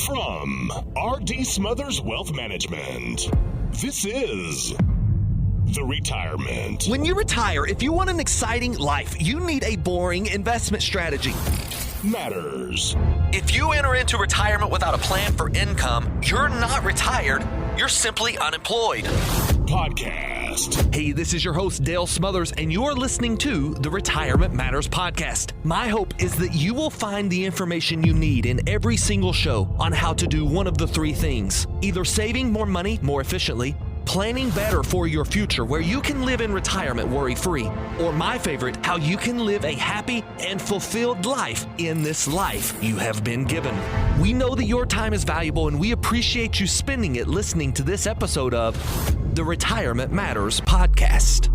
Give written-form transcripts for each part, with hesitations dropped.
From R.D. Smothers Wealth Management, this is The Retirement. When you retire, if you want an exciting life, you need a boring investment strategy. Matters. If you enter into retirement without a plan for income, you're not retired, you're simply unemployed. Podcast. Hey, this is your host, Dale Smothers, and you're listening to the Retirement Matters Podcast. My hope is that you will find the information you need in every single show on how to do one of the three things: either saving more money more efficiently, planning better for your future where you can live in retirement worry-free, or my favorite, how you can live a happy and fulfilled life in this life you have been given. We know that your time is valuable, and we appreciate you spending it listening to this episode of the Retirement Matters Podcast.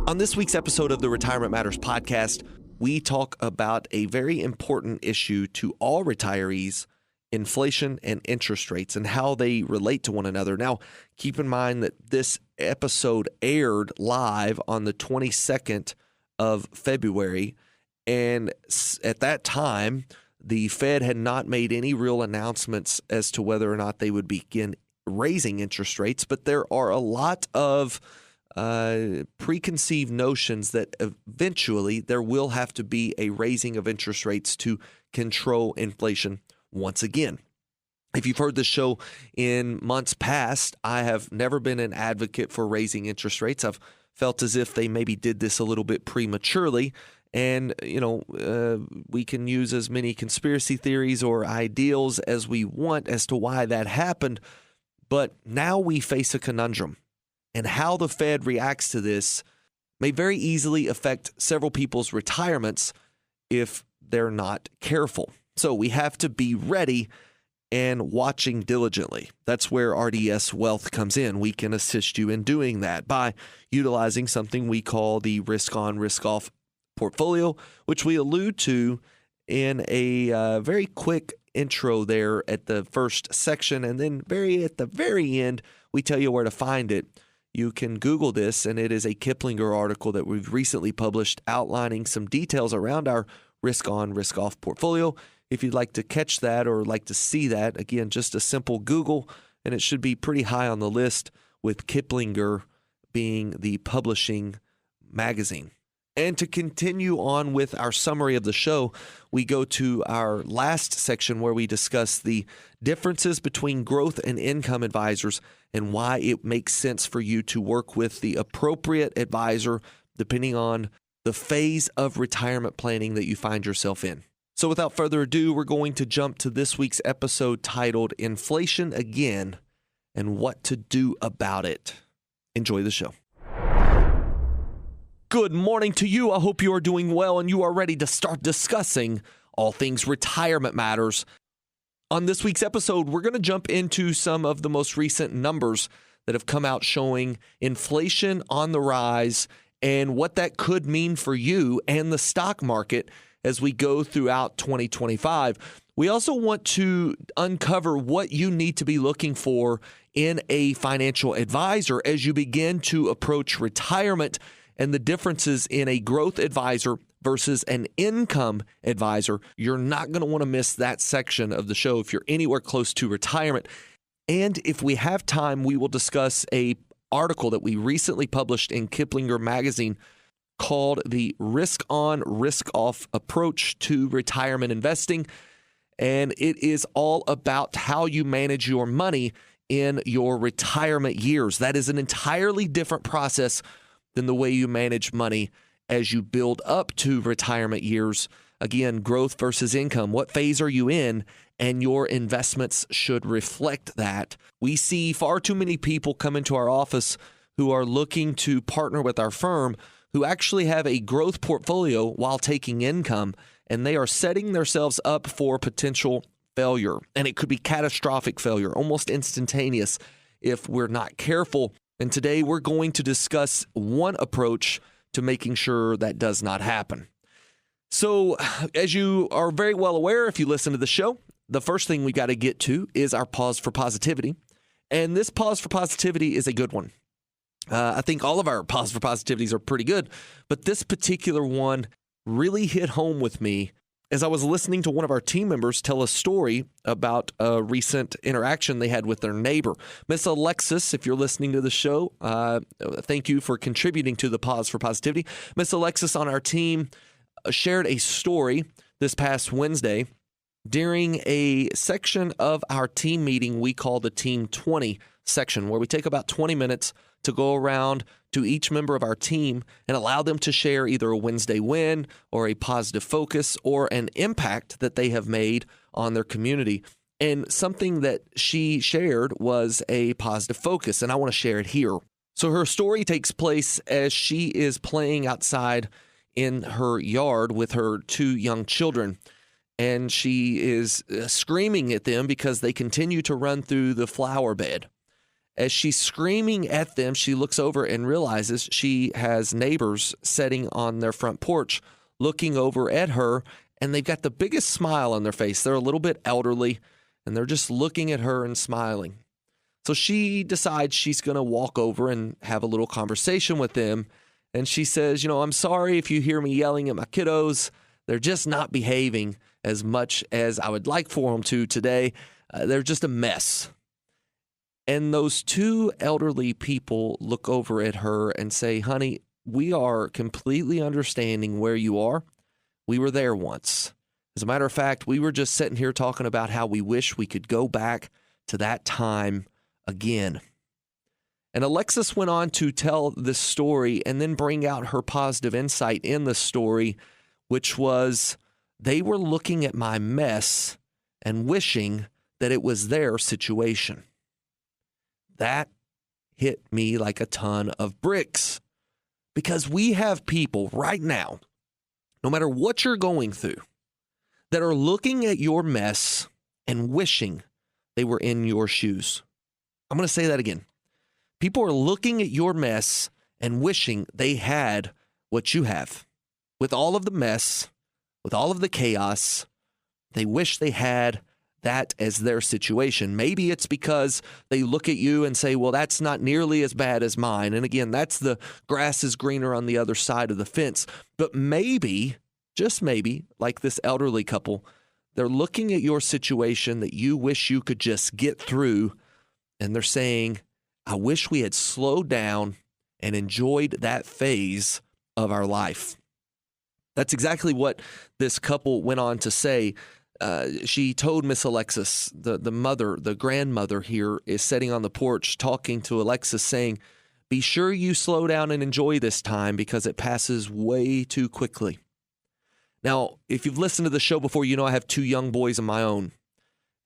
On this week's episode of the Retirement Matters Podcast, we talk about a very important issue to all retirees: inflation and interest rates and how they relate to one another. Now, keep in mind that this episode aired live on the 22nd of February, and at that time, the Fed had not made any real announcements as to whether or not they would begin raising interest rates, but there are a lot of preconceived notions that eventually there will have to be a raising of interest rates to control inflation once again. If you've heard this show in months past, I have never been an advocate for raising interest rates. I've felt as if they maybe did this a little bit prematurely. And, we can use as many conspiracy theories or ideals as we want as to why that happened. But now we face a conundrum. And how the Fed reacts to this may very easily affect several people's retirements if they're not careful. So we have to be ready and watching diligently. That's where RDS Wealth comes in. We can assist you in doing that by utilizing something we call the risk-on, risk-off portfolio, which we allude to in a very quick intro there at the first section. And then at the very end, we tell you where to find it. You can Google this, and it is a Kiplinger article that we've recently published outlining some details around our risk-on, risk-off portfolio. If you'd like to catch that or like to see that, again, just a simple Google, and it should be pretty high on the list, with Kiplinger being the publishing magazine. And to continue on with our summary of the show, we go to our last section where we discuss the differences between growth and income advisors and why it makes sense for you to work with the appropriate advisor depending on the phase of retirement planning that you find yourself in. So without further ado, we're going to jump to this week's episode titled Inflation Again and What to Do About It. Enjoy the show. Good morning to you. I hope you are doing well and you are ready to start discussing all things retirement matters. On this week's episode, we're going to jump into some of the most recent numbers that have come out showing inflation on the rise and what that could mean for you and the stock market as we go throughout 2025. We also want to uncover what you need to be looking for in a financial advisor as you begin to approach retirement and the differences in a growth advisor versus an income advisor. You're not going to want to miss that section of the show if you're anywhere close to retirement. And if we have time, we will discuss an article that we recently published in Kiplinger magazine called the Risk-on, Risk-off Approach to Retirement Investing. And it is all about how you manage your money in your retirement years. That is an entirely different process than the way you manage money as you build up to retirement years. Again, growth versus income. What phase are you in? And your investments should reflect that. We see far too many people come into our office who are looking to partner with our firm who actually have a growth portfolio while taking income, and they are setting themselves up for potential failure. And it could be catastrophic failure, almost instantaneous if we're not careful. And today we're going to discuss one approach to making sure that does not happen. So as you are very well aware, if you listen to the show, the first thing we got to get to is our pause for positivity. And this pause for positivity is a good one. I think all of our pause for positivities are pretty good, but this particular one really hit home with me as I was listening to one of our team members tell a story about a recent interaction they had with their neighbor. Miss Alexis, if you're listening to the show, thank you for contributing to the Pause for Positivity. Miss Alexis on our team shared a story this past Wednesday during a section of our team meeting we call the Team 20 section, where we take about 20 minutes to go around to each member of our team and allow them to share either a Wednesday win or a positive focus or an impact that they have made on their community. And something that she shared was a positive focus, and I want to share it here. So her story takes place as she is playing outside in her yard with her 2 young children. And she is screaming at them because they continue to run through the flower bed. As she's screaming at them, she looks over and realizes she has neighbors sitting on their front porch looking over at her, and they've got the biggest smile on their face. They're a little bit elderly, and they're just looking at her and smiling. So she decides she's going to walk over and have a little conversation with them. And she says, I'm sorry if you hear me yelling at my kiddos. They're just not behaving as much as I would like for them to today. They're just a mess. And those 2 elderly people look over at her and say, honey, we are completely understanding where you are. We were there once. As a matter of fact, we were just sitting here talking about how we wish we could go back to that time again. And Alexis went on to tell this story and then bring out her positive insight in the story, which was they were looking at my mess and wishing that it was their situation. That hit me like a ton of bricks, because we have people right now, no matter what you're going through, that are looking at your mess and wishing they were in your shoes. I'm going to say that again. People are looking at your mess and wishing they had what you have. With all of the mess, with all of the chaos, they wish they had that as their situation. Maybe it's because they look at you and say, well, that's not nearly as bad as mine. And again, that's the grass is greener on the other side of the fence. But maybe, just maybe, like this elderly couple, they're looking at your situation that you wish you could just get through, and they're saying, I wish we had slowed down and enjoyed that phase of our life. That's exactly what this couple went on to say. She told Miss Alexis, the mother, the grandmother here, is sitting on the porch talking to Alexis saying, be sure you slow down and enjoy this time because it passes way too quickly. Now, if you've listened to the show before, you know I have 2 young boys of my own.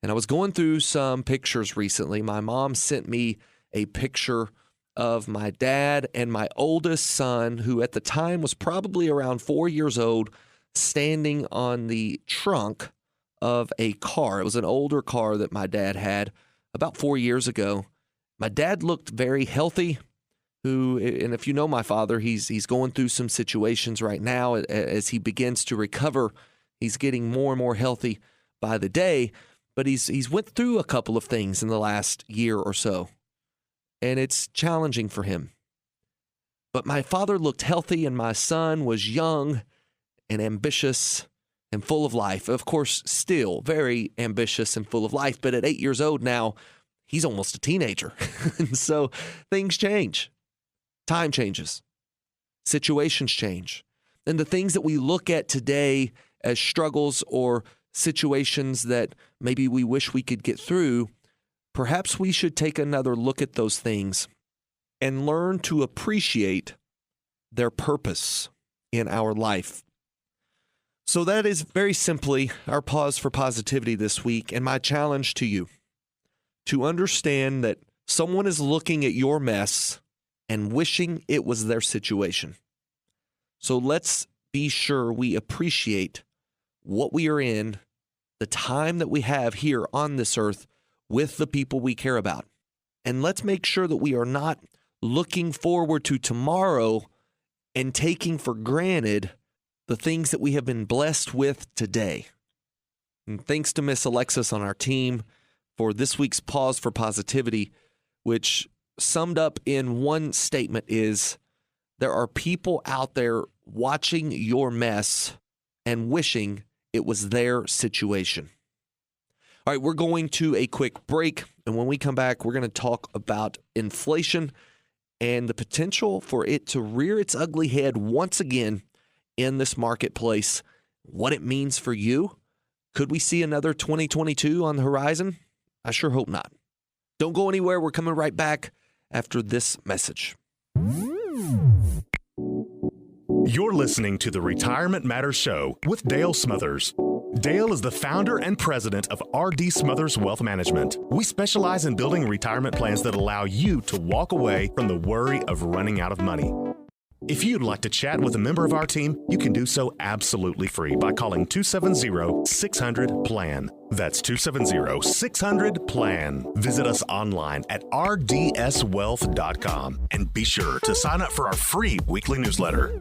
And I was going through some pictures recently. My mom sent me a picture of my dad and my oldest son, who at the time was probably around 4 years old, standing on the trunk of a car. It was an older car that my dad had about 4 years ago. My dad looked very healthy, and if you know my father, he's going through some situations right now as he begins to recover. He's getting more and more healthy by the day, but he's went through a couple of things in the last year or so, and it's challenging for him. But my father looked healthy, and my son was young and ambitious and full of life. Of course, still very ambitious and full of life, but at 8 years old now, he's almost a teenager. And so things change. Time changes. Situations change. And the things that we look at today as struggles or situations that maybe we wish we could get through, perhaps we should take another look at those things and learn to appreciate their purpose in our life. So that is very simply our pause for positivity this week, and my challenge to you, to understand that someone is looking at your mess and wishing it was their situation. So let's be sure we appreciate what we are in, the time that we have here on this earth with the people we care about. And let's make sure that we are not looking forward to tomorrow and taking for granted the things that we have been blessed with today. And thanks to Miss Alexis on our team for this week's Pause for Positivity, which summed up in one statement is, there are people out there watching your mess and wishing It was their situation. All right, we're going to a quick break. And when we come back, we're going to talk about inflation and the potential for it to rear its ugly head once again in this marketplace. What it means for you. Could we see another 2022 on the horizon? I sure hope not. Don't go anywhere. We're coming right back after this message. You're listening to the Retirement Matters Show with Dale Smothers. Dale is the founder and president of R.D. Smothers Wealth Management. We specialize in building retirement plans that allow you to walk away from the worry of running out of money. If you'd like to chat with a member of our team, you can do so absolutely free by calling 270-600-PLAN. That's 270-600-PLAN. Visit us online at rdswealth.com and be sure to sign up for our free weekly newsletter.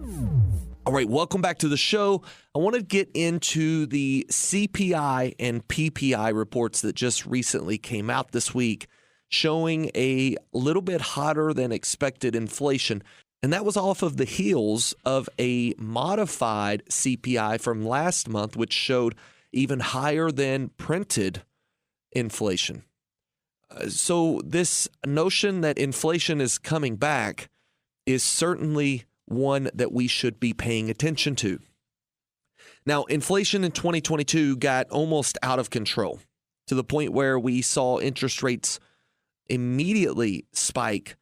All right, welcome back to the show. I want to get into the CPI and PPI reports that just recently came out this week, showing a little bit hotter than expected inflation. And that was off of the heels of a modified CPI from last month, which showed even higher than printed inflation. So this notion that inflation is coming back is certainly one that we should be paying attention to. Now, inflation in 2022 got almost out of control to the point where we saw interest rates immediately spike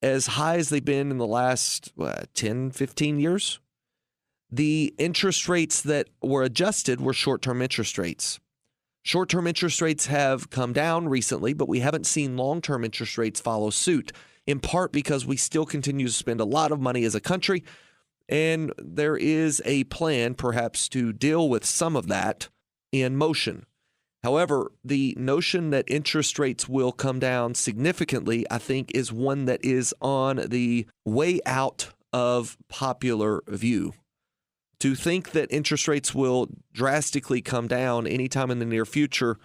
as high as they've been in the last 10, 15 years. The interest rates that were adjusted were short-term interest rates. Short-term interest rates have come down recently, but we haven't seen long-term interest rates follow suit, in part because we still continue to spend a lot of money as a country, and there is a plan perhaps to deal with some of that in motion. However, the notion that interest rates will come down significantly, I think, is one that is on the way out of popular view. To think that interest rates will drastically come down anytime in the near future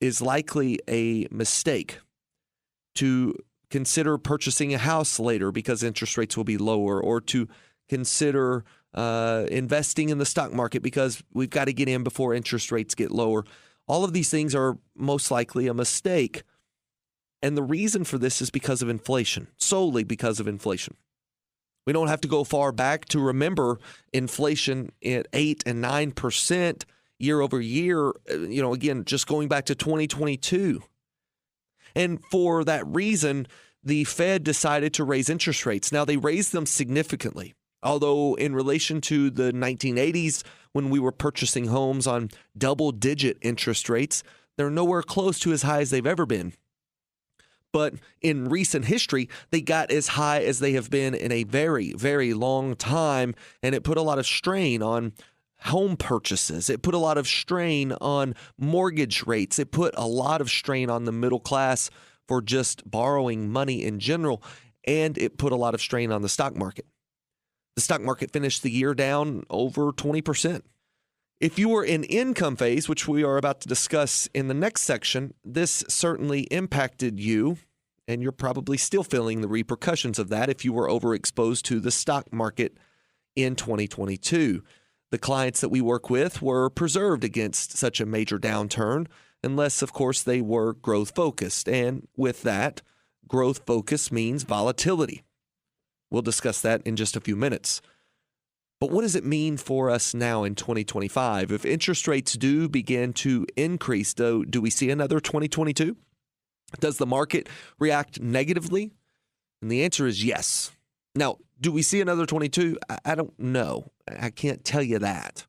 is likely a mistake. To consider purchasing a house later because interest rates will be lower, or to consider investing in the stock market because we've got to get in before interest rates get lower. All of these things are most likely a mistake. And the reason for this is because of inflation, solely because of inflation. We don't have to go far back to remember inflation at 8 and 9% year over year, again, just going back to 2022. And for that reason, the Fed decided to raise interest rates. Now, they raised them significantly, although in relation to the 1980s, when we were purchasing homes on double-digit interest rates, they're nowhere close to as high as they've ever been. But in recent history, they got as high as they have been in a very, very long time, and it put a lot of strain on home purchases. It put a lot of strain on mortgage rates. It put a lot of strain on the middle class for just borrowing money in general, and it put a lot of strain on the stock market. The stock market finished the year down over 20%. If you were in income phase, which we are about to discuss in the next section, this certainly impacted you, and you're probably still feeling the repercussions of that if you were overexposed to the stock market in 2022. The clients that we work with were preserved against such a major downturn, unless, of course, they were growth-focused. And with that, growth focus means volatility. We'll discuss that in just a few minutes. But what does it mean for us now in 2025? If interest rates do begin to increase, do we see another 2022? Does the market react negatively? And the answer is yes. Now, do we see another 22? I don't know. I can't tell you that.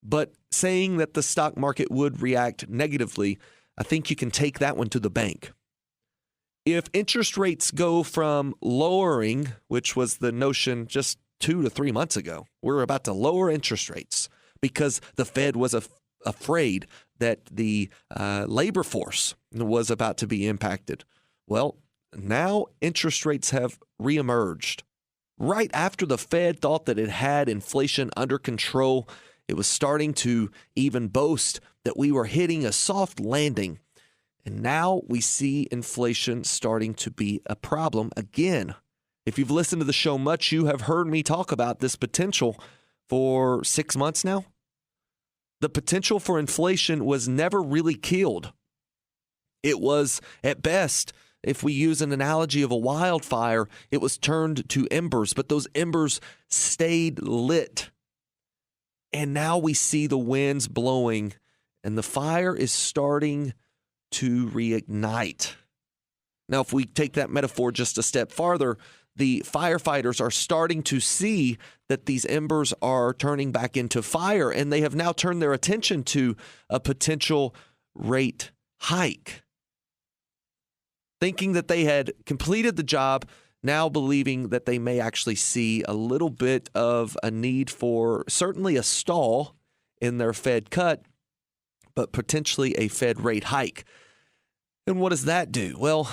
But saying that the stock market would react negatively, I think you can take that one to the bank. If interest rates go from lowering, which was the notion just 2 to 3 months ago, we're about to lower interest rates because the Fed was afraid that the labor force was about to be impacted. Well, now interest rates have reemerged. Right after the Fed thought that it had inflation under control, it was starting to even boast that we were hitting a soft landing. And now we see inflation starting to be a problem again. If you've listened to the show much, you have heard me talk about this potential for 6 months now. the potential for inflation was never really killed. It was, at best, if we use an analogy of a wildfire, it was turned to embers, but those embers stayed lit. And now we see the winds blowing, and the fire is starting to reignite. Now, if we take that metaphor just a step farther, the firefighters are starting to see that these embers are turning back into fire, and they have now turned their attention to a potential rate hike. Thinking that they had completed the job, now believing that they may actually see a little bit of a need for certainly a stall in their Fed cut, but potentially a Fed rate hike. And what does that do? Well,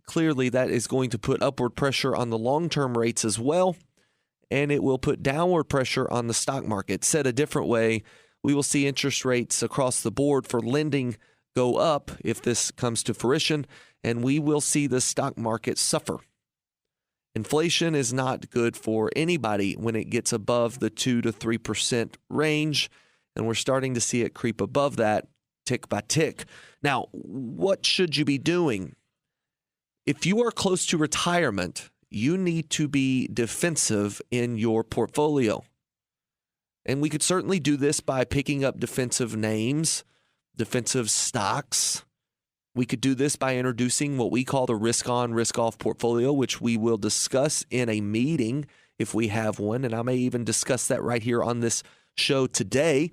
clearly that is going to put upward pressure on the long-term rates as well, and it will put downward pressure on the stock market. Said a different way, we will see interest rates across the board for lending go up if this comes to fruition, and we will see the stock market suffer. Inflation is not good for anybody when it gets above the 2 to 3% range, and we're starting to see it creep above that tick by tick. Now, what should you be doing? If you are close to retirement, you need to be defensive in your portfolio. And we could certainly do this by picking up defensive names, defensive stocks. We could do this by introducing what we call the risk-on, risk-off portfolio, which we will discuss in a meeting if we have one. And I may even discuss that right here on this show today,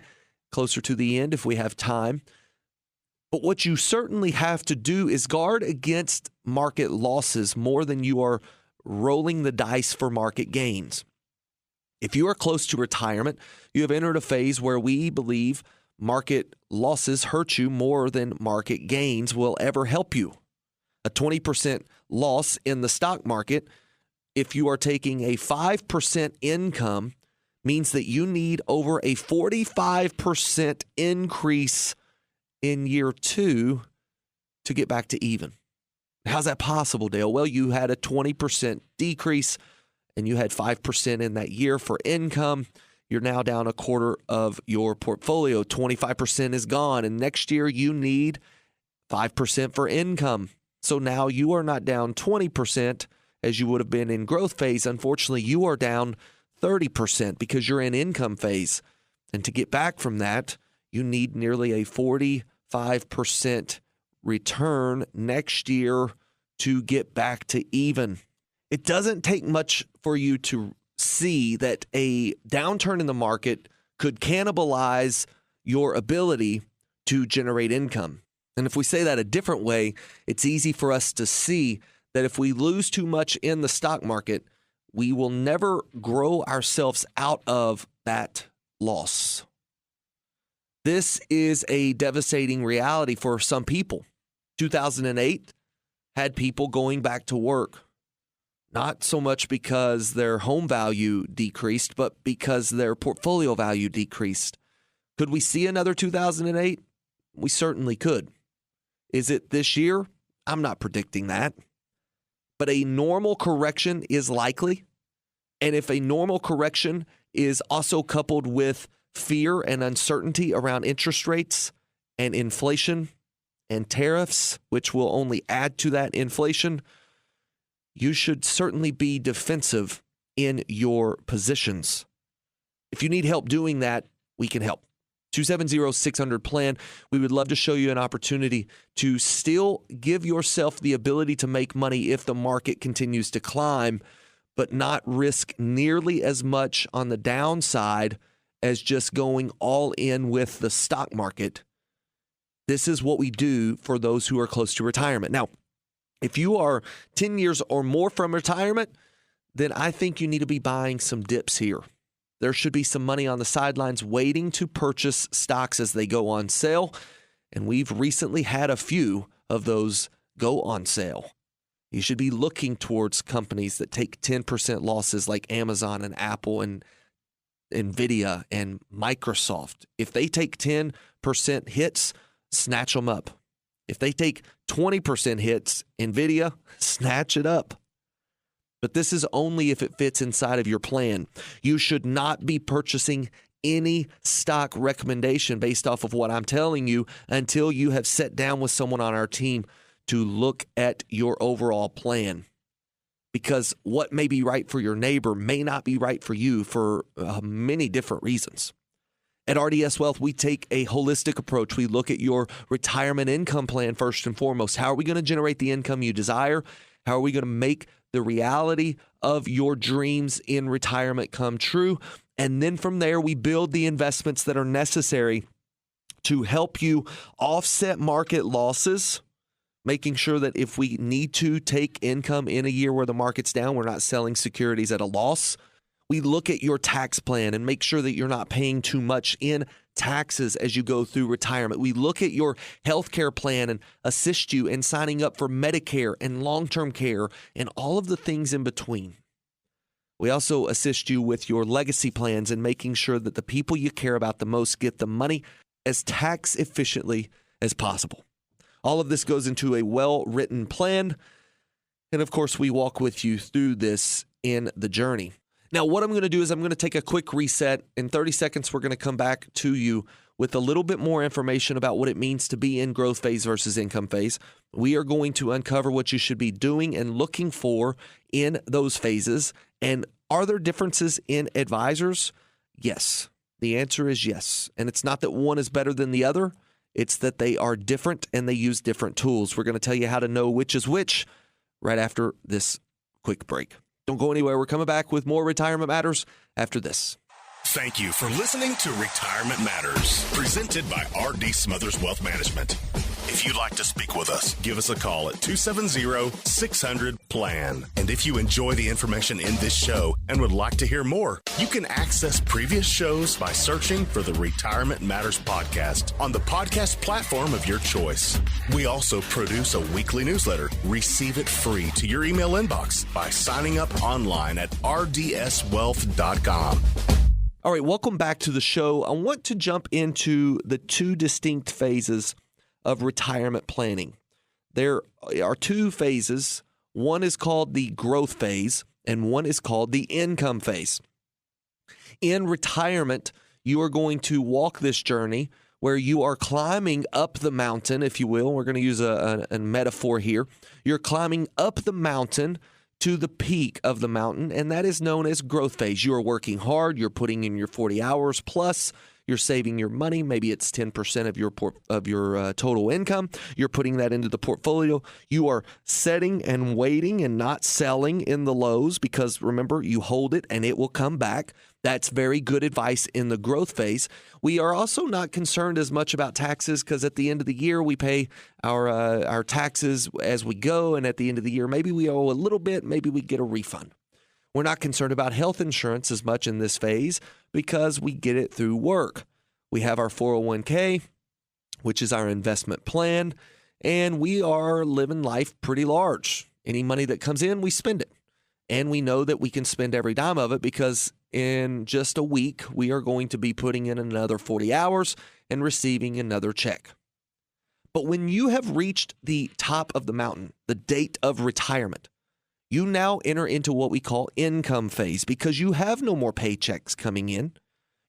closer to the end if we have time. But what you certainly have to do is guard against market losses more than you are rolling the dice for market gains. If you are close to retirement, you have entered a phase where we believe market losses hurt you more than market gains will ever help you. A 20% loss in the stock market, if you are taking a 5% income, means that you need over a 45% increase in year 2 to get back to even. How's that possible, Dale? Well, you had a 20% decrease and you had 5% in that year for income. You're now down a quarter of your portfolio. 25% is gone. And next year you need 5% for income. So now you are not down 20% as you would have been in growth phase. Unfortunately, you are down 30% because you're in income phase. And to get back from that, you need nearly a 45% return next year to get back to even. It doesn't take much for you to see that a downturn in the market could cannibalize your ability to generate income. And if we say that a different way, it's easy for us to see that if we lose too much in the stock market, we will never grow ourselves out of that loss. This is a devastating reality for some people. 2008 had people going back to work, not so much because their home value decreased, but because their portfolio value decreased. Could we see another 2008? We certainly could. Is it this year? I'm not predicting that. But a normal correction is likely. And if a normal correction is also coupled with fear and uncertainty around interest rates and inflation and tariffs, which will only add to that inflation, you should certainly be defensive in your positions. If you need help doing that, we can help. 270-600-PLAN. We would love to show you an opportunity to still give yourself the ability to make money if the market continues to climb, but not risk nearly as much on the downside as just going all in with the stock market. This is what we do for those who are close to retirement. Now, if you are 10 years or more from retirement, then I think you need to be buying some dips here. There should be some money on the sidelines waiting to purchase stocks as they go on sale. And we've recently had a few of those go on sale. You should be looking towards companies that take 10% losses like Amazon and Apple and NVIDIA and Microsoft. If they take 10% hits, snatch them up. If they take 20% hits, NVIDIA, snatch it up. But this is only if it fits inside of your plan. You should not be purchasing any stock recommendation based off of what I'm telling you until you have sat down with someone on our team to look at your overall plan. Because what may be right for your neighbor may not be right for you for many different reasons. At RDS Wealth, we take a holistic approach. We look at your retirement income plan first and foremost. How are we going to generate the income you desire? How are we going to make the reality of your dreams in retirement come true? And then from there, we build the investments that are necessary to help you offset market losses, making sure that if we need to take income in a year where the market's down, we're not selling securities at a loss. We look at your tax plan and make sure that you're not paying too much in taxes as you go through retirement. We look at your healthcare plan and assist you in signing up for Medicare and long-term care and all of the things in between. We also assist you with your legacy plans and making sure that the people you care about the most get the money as tax efficiently as possible. All of this goes into a well-written plan. And of course, we walk with you through this in the journey. Now, what I'm going to do is I'm going to take a quick reset. In 30 seconds, we're going to come back to you with a little bit more information about what it means to be in growth phase versus income phase. We are going to uncover what you should be doing and looking for in those phases. And are there differences in advisors? Yes. The answer is yes. And it's not that one is better than the other. It's that they are different and they use different tools. We're going to tell you how to know which is which right after this quick break. Don't go anywhere. We're coming back with more Retirement Matters after this. Thank you for listening to Retirement Matters, presented by R.D. Smothers Wealth Management. If you'd like to speak with us, give us a call at 270-600-PLAN. And if you enjoy the information in this show and would like to hear more, you can access previous shows by searching for the Retirement Matters podcast on the podcast platform of your choice. We also produce a weekly newsletter. Receive it free to your email inbox by signing up online at rdswealth.com. All right, welcome back to the show. I want to jump into the two distinct phases of retirement planning. There are two phases. One is called the growth phase, and one is called the income phase. In retirement, you are going to walk this journey where you are climbing up the mountain, if you will. We're going to use a metaphor here. You're climbing up the mountain to the peak of the mountain, and that is known as growth phase. You are working hard. You're putting in your 40 hours plus. You're saving your money. Maybe it's 10% of your total income. You're putting that into the portfolio. You are setting and waiting and not selling in the lows because, remember, you hold it and it will come back. That's very good advice in the growth phase. We are also not concerned as much about taxes because at the end of the year, we pay our taxes as we go. And at the end of the year, maybe we owe a little bit. Maybe we get a refund. We're not concerned about health insurance as much in this phase because we get it through work. We have our 401k, which is our investment plan, and we are living life pretty large. Any money that comes in, we spend it. And we know that we can spend every dime of it because in just a week, we are going to be putting in another 40 hours and receiving another check. But when you have reached the top of the mountain, the date of retirement, you now enter into what we call income phase because you have no more paychecks coming in.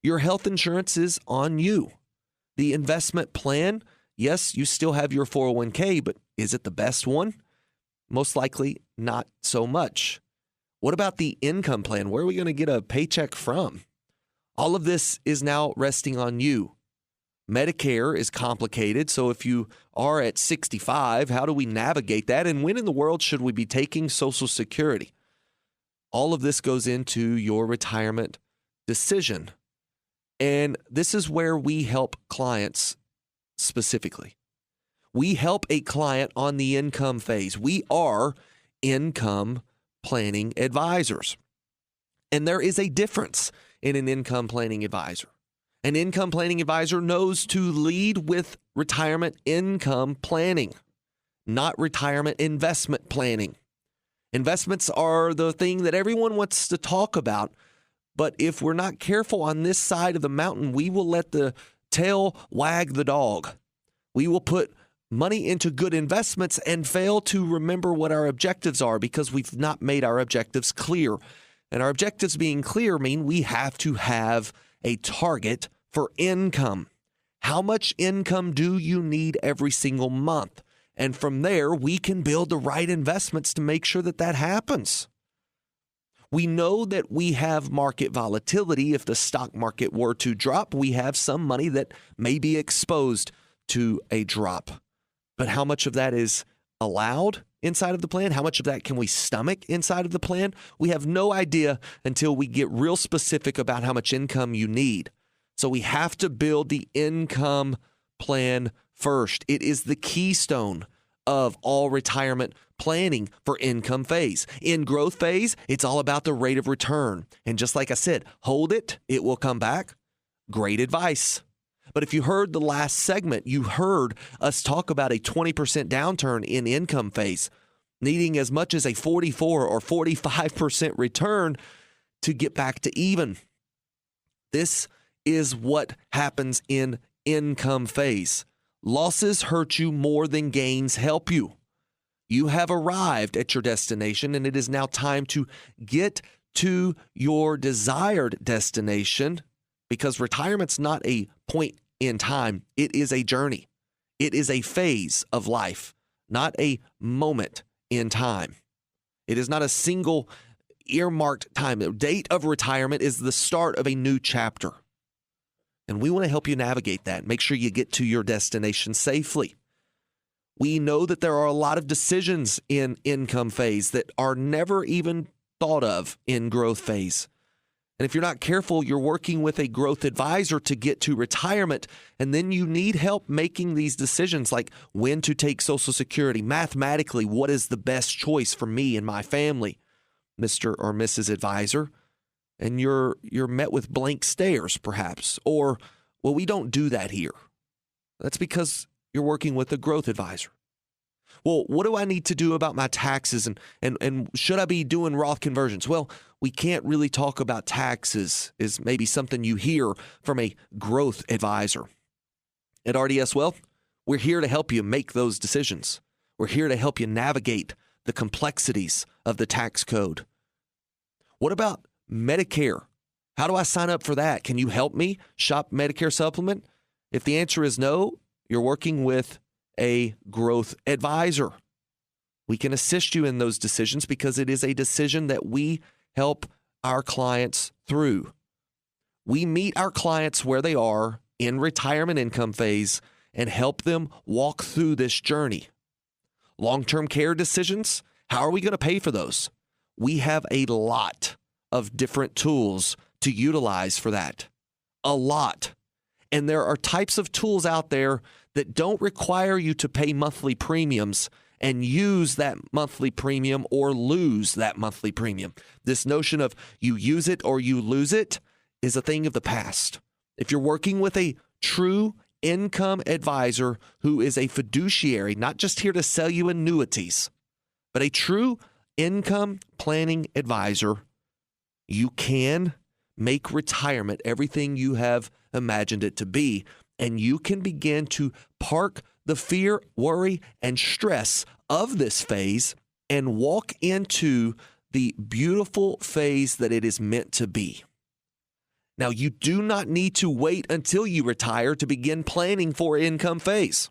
Your health insurance is on you. The investment plan, yes, you still have your 401k, but is it the best one? Most likely not so much. What about the income plan? Where are we going to get a paycheck from? All of this is now resting on you. Medicare is complicated, so if you are at 65, how do we navigate that? And when in the world should we be taking Social Security? All of this goes into your retirement decision. And this is where we help clients specifically. We help a client on the income phase. We are income planning advisors. And there is a difference in an income planning advisor. An income planning advisor knows to lead with retirement income planning, not retirement investment planning. Investments are the thing that everyone wants to talk about, but if we're not careful on this side of the mountain, we will let the tail wag the dog. We will put money into good investments and fail to remember what our objectives are because we've not made our objectives clear. And our objectives being clear mean we have to have a target for income. How much income do you need every single month? And from there, we can build the right investments to make sure that that happens. We know that we have market volatility. If the stock market were to drop, we have some money that may be exposed to a drop. But how much of that is allowed inside of the plan? How much of that can we stomach inside of the plan? We have no idea until we get real specific about how much income you need. So we have to build the income plan first. It is the keystone of all retirement planning for income phase. In growth phase, it's all about the rate of return. And just like I said, hold it, it will come back. Great advice. But if you heard the last segment, you heard us talk about a 20% downturn in income phase, needing as much as a 44 or 45% return to get back to even. This is what happens in income phase. Losses hurt you more than gains help you. You have arrived at your destination, and it is now time to get to your desired destination, because retirement's not a point in time. It is a journey. It is a phase of life, not a moment in time. It is not a single earmarked time. The date of retirement is the start of a new chapter. And we want to help you navigate that. Make sure you get to your destination safely. We know that there are a lot of decisions in income phase that are never even thought of in growth phase. And if you're not careful, you're working with a growth advisor to get to retirement, and then you need help making these decisions, like when to take Social Security. Mathematically, what is the best choice for me and my family, Mr. or Mrs. Advisor? And you're met with blank stares, perhaps. Or, well, we don't do that here. That's because you're working with a growth advisor. Well, what do I need to do about my taxes, and should I be doing Roth conversions? Well, we can't really talk about taxes, is maybe something you hear from a growth advisor. At RDS Wealth, we're here to help you make those decisions. We're here to help you navigate the complexities of the tax code. What about Medicare? How do I sign up for that? Can you help me shop Medicare supplement? If the answer is no, you're working with a growth advisor. We can assist you in those decisions because it is a decision that we help our clients through. We meet our clients where they are in retirement income phase and help them walk through this journey. Long-term care decisions, how are we going to pay for those? We have a lot of different tools to utilize for that. A lot. And there are types of tools out there that don't require you to pay monthly premiums and use that monthly premium or lose that monthly premium. This notion of you use it or you lose it is a thing of the past. If you're working with a true income advisor who is a fiduciary, not just here to sell you annuities, but a true income planning advisor, you can make retirement everything you have imagined it to be, and you can begin to park the fear, worry, and stress of this phase and walk into the beautiful phase that it is meant to be. Now, you do not need to wait until you retire to begin planning for income phase.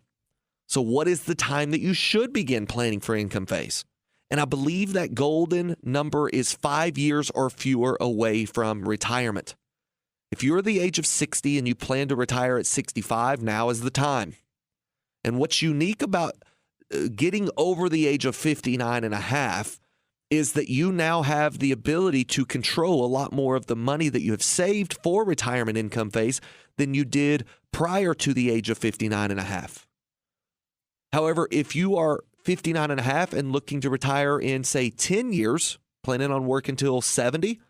So what is the time that you should begin planning for income phase? And I believe that golden number is 5 years or fewer away from retirement. If you're the age of 60 and you plan to retire at 65, now is the time. And what's unique about getting over the age of 59 and a half is that you now have the ability to control a lot more of the money that you have saved for retirement income phase than you did prior to the age of 59 and a half. However, if you are 59 and a half and looking to retire in, say, 10 years, planning on working until 70,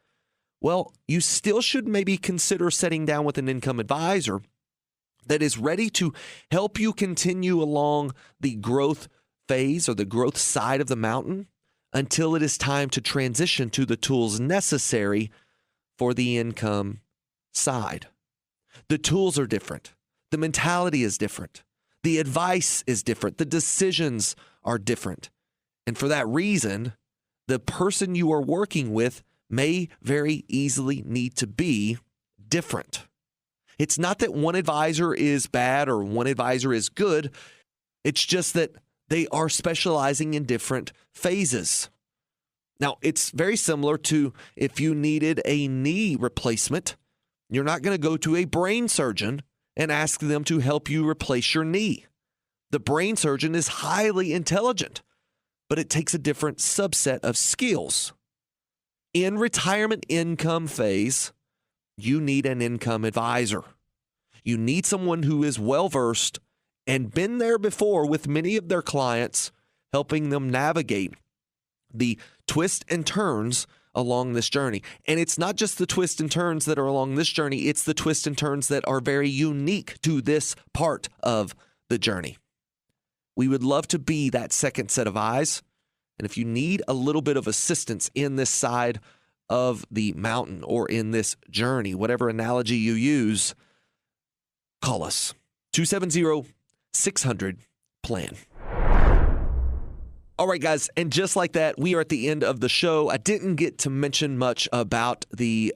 well, you still should maybe consider sitting down with an income advisor that is ready to help you continue along the growth phase or the growth side of the mountain until it is time to transition to the tools necessary for the income side. The tools are different. The mentality is different. The advice is different. The decisions are different. And for that reason, the person you are working with may very easily need to be different. It's not that one advisor is bad or one advisor is good. It's just that they are specializing in different phases. Now, it's very similar to if you needed a knee replacement, you're not going to go to a brain surgeon and ask them to help you replace your knee. The brain surgeon is highly intelligent, but it takes a different subset of skills. In retirement income phase, you need an income advisor. You need someone who is well-versed and been there before with many of their clients, helping them navigate the twists and turns along this journey. And it's not just the twists and turns that are along this journey, it's the twists and turns that are very unique to this part of the journey. We would love to be that second set of eyes. And if you need a little bit of assistance in this side of the mountain or in this journey, whatever analogy you use, call us. 270-600-PLAN. All right, guys, and just like that, we are at the end of the show. I didn't get to mention much about the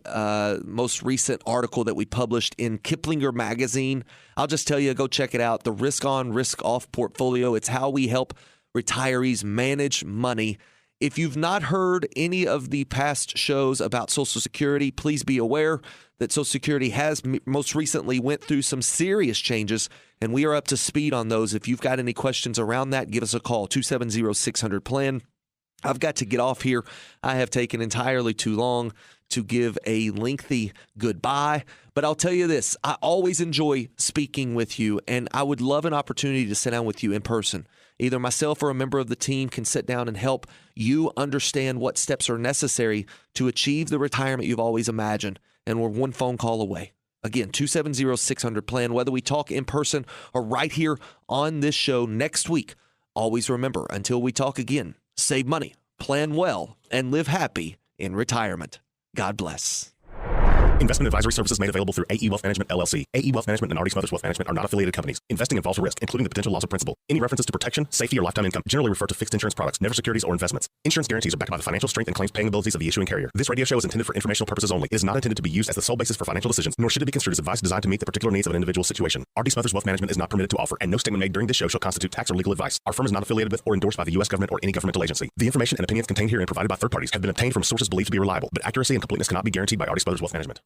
most recent article that we published in Kiplinger Magazine. I'll just tell you, go check it out, the Risk On, Risk Off portfolio. It's how we help retirees manage money. If you've not heard any of the past shows about Social Security, please be aware that Social Security has most recently went through some serious changes, and we are up to speed on those. If you've got any questions around that, give us a call, 270-600-PLAN. I've got to get off here. I have taken entirely too long to give a lengthy goodbye, but I'll tell you this, I always enjoy speaking with you, and I would love an opportunity to sit down with you in person. Either myself or a member of the team can sit down and help you understand what steps are necessary to achieve the retirement you've always imagined. And we're one phone call away. Again, 270-600-PLAN, whether we talk in person or right here on this show next week. Always remember, until we talk again, save money, plan well, and live happy in retirement. God bless. Investment advisory services made available through AE Wealth Management, LLC. AE Wealth Management and RD Smothers Wealth Management are not affiliated companies. Investing involves a risk, including the potential loss of principal. Any references to protection, safety, or lifetime income generally refer to fixed insurance products, never securities or investments. Insurance guarantees are backed by the financial strength and claims paying abilities of the issuing carrier. This radio show is intended for informational purposes only. It is not intended to be used as the sole basis for financial decisions, nor should it be construed as advice designed to meet the particular needs of an individual situation. RD Smothers Wealth Management is not permitted to offer, and no statement made during this show shall constitute tax or legal advice. Our firm is not affiliated with or endorsed by the U.S. government or any governmental agency. The information and opinions contained herein provided by third parties have been obtained from sources believed to be reliable, but accuracy and completeness cannot be guaranteed by RD Smothers Wealth Management.